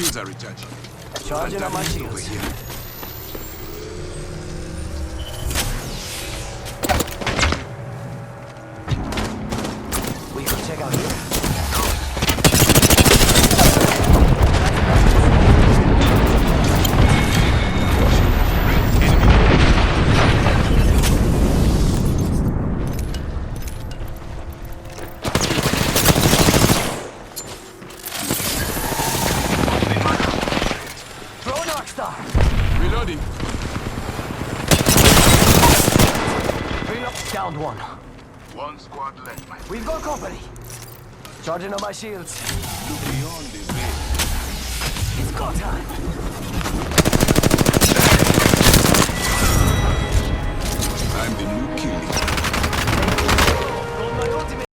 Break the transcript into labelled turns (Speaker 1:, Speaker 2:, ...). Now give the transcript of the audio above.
Speaker 1: shields are recharging.
Speaker 2: Charging on my
Speaker 1: Fantastic over
Speaker 2: shields.
Speaker 1: here.
Speaker 2: We can check out here. Throw Dark Star.
Speaker 1: Reloading.
Speaker 2: Reload. Downed one.
Speaker 3: One squad left, my
Speaker 2: We've got company. Charging on my shields.
Speaker 1: Look beyond this veil.
Speaker 2: It's go time.
Speaker 1: I'm the new killing.